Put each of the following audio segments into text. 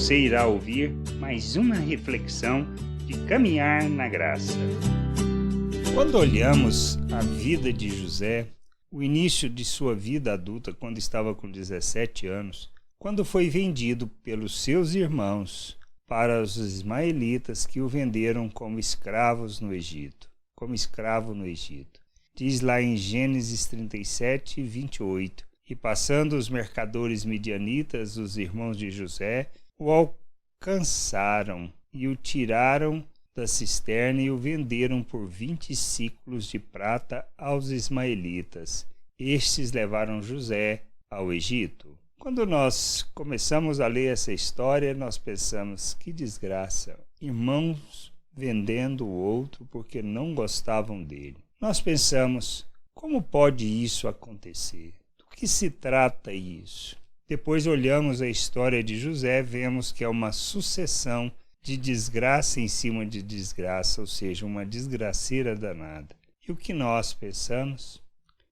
Você irá ouvir mais uma reflexão de caminhar na graça. Quando olhamos a vida de José, o início de sua vida adulta, quando estava com 17 anos, quando foi vendido pelos seus irmãos para os ismaelitas que o venderam como escravo no Egito. Diz lá em Gênesis 37, 28, e passando os mercadores midianitas, os irmãos de José, o alcançaram e o tiraram da cisterna e o venderam por 20 siclos de prata aos ismaelitas. Estes levaram José ao Egito. Quando nós começamos a ler essa história, nós pensamos, que desgraça, irmãos vendendo o outro porque não gostavam dele. Nós pensamos, como pode isso acontecer? Do que se trata isso? Depois olhamos a história de José, vemos que é uma sucessão de desgraça em cima de desgraça, ou seja, uma desgraceira danada. E o que nós pensamos?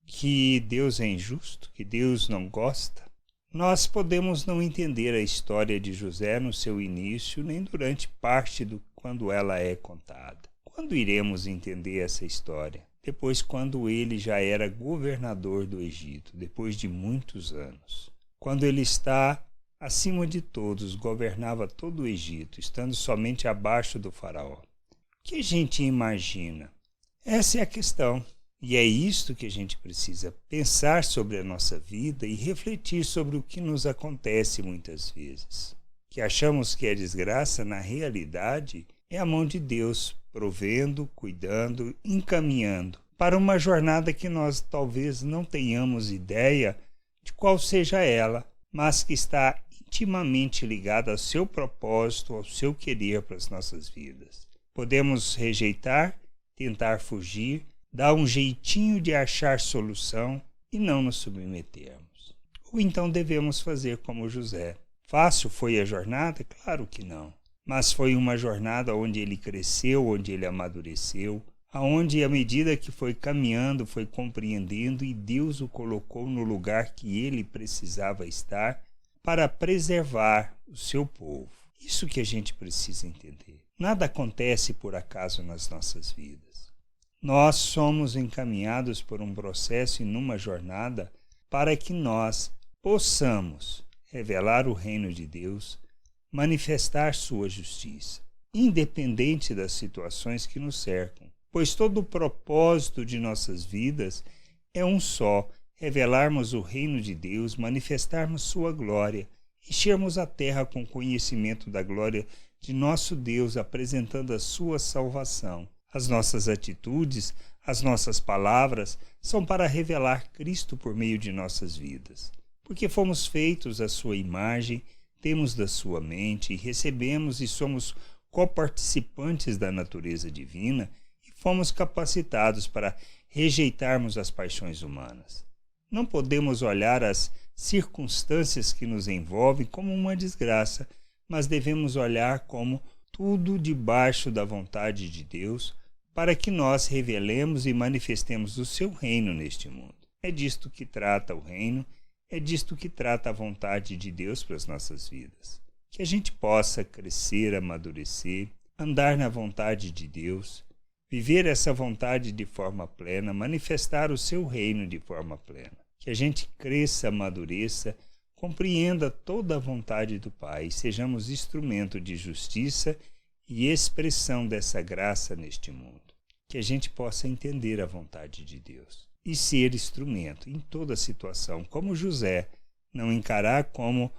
Que Deus é injusto? Que Deus não gosta? Nós podemos não entender a história de José no seu início, nem durante parte do quando ela é contada. Quando iremos entender essa história? Depois, quando ele já era governador do Egito, depois de muitos anos. Quando ele está acima de todos, governava todo o Egito, estando somente abaixo do faraó. O que a gente imagina? Essa é a questão. E é isto que a gente precisa pensar sobre a nossa vida e refletir sobre o que nos acontece muitas vezes. Que achamos que é desgraça, na realidade, é a mão de Deus provendo, cuidando, encaminhando para uma jornada que nós talvez não tenhamos ideia de qual seja ela, mas que está intimamente ligada ao seu propósito, ao seu querer para as nossas vidas. Podemos rejeitar, tentar fugir, dar um jeitinho de achar solução e não nos submetermos. Ou então devemos fazer como José. Fácil foi a jornada? Claro que não. Mas foi uma jornada onde ele cresceu, onde ele amadureceu, aonde à medida que foi caminhando, foi compreendendo e Deus o colocou no lugar que ele precisava estar para preservar o seu povo. Isso que a gente precisa entender. Nada acontece por acaso nas nossas vidas. Nós somos encaminhados por um processo e numa jornada para que nós possamos revelar o reino de Deus, manifestar sua justiça, independente das situações que nos cercam, pois todo o propósito de nossas vidas é um só, revelarmos o reino de Deus, manifestarmos sua glória, enchermos a terra com conhecimento da glória de nosso Deus, apresentando a sua salvação. As nossas atitudes, as nossas palavras são para revelar Cristo por meio de nossas vidas, porque fomos feitos à sua imagem, temos da sua mente e recebemos e somos coparticipantes da natureza divina e fomos capacitados para rejeitarmos as paixões humanas. Não podemos olhar as circunstâncias que nos envolvem como uma desgraça, mas devemos olhar como tudo debaixo da vontade de Deus, para que nós revelemos e manifestemos o seu reino neste mundo. É disto que trata o reino, é disto que trata a vontade de Deus para as nossas vidas. Que a gente possa crescer, amadurecer, andar na vontade de Deus, viver essa vontade de forma plena, manifestar o seu reino de forma plena. Que a gente cresça, amadureça, compreenda toda a vontade do Pai e sejamos instrumento de justiça e expressão dessa graça neste mundo. Que a gente possa entender a vontade de Deus e ser instrumento em toda situação, como José, não encarar como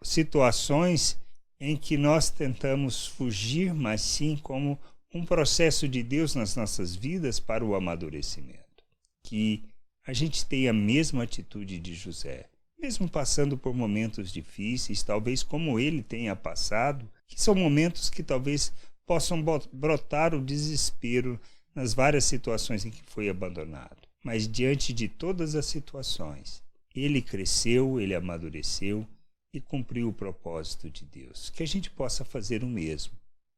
situações em que nós tentamos fugir, mas sim como um processo de Deus nas nossas vidas para o amadurecimento. Que a gente tenha a mesma atitude de José, mesmo passando por momentos difíceis, talvez como ele tenha passado, que são momentos que talvez possam brotar o desespero nas várias situações em que foi abandonado. Mas diante de todas as situações, ele cresceu, ele amadureceu e cumpriu o propósito de Deus. Que a gente possa fazer o mesmo,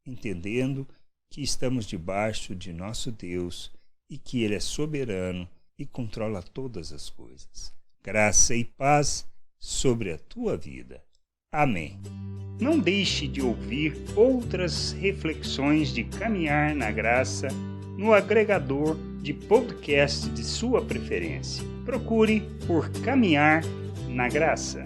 entendendo que estamos debaixo de nosso Deus e que Ele é soberano e controla todas as coisas. Graça e paz sobre a tua vida. Amém. Não deixe de ouvir outras reflexões de Caminhar na Graça no agregador de podcast de sua preferência. Procure por Caminhar na Graça.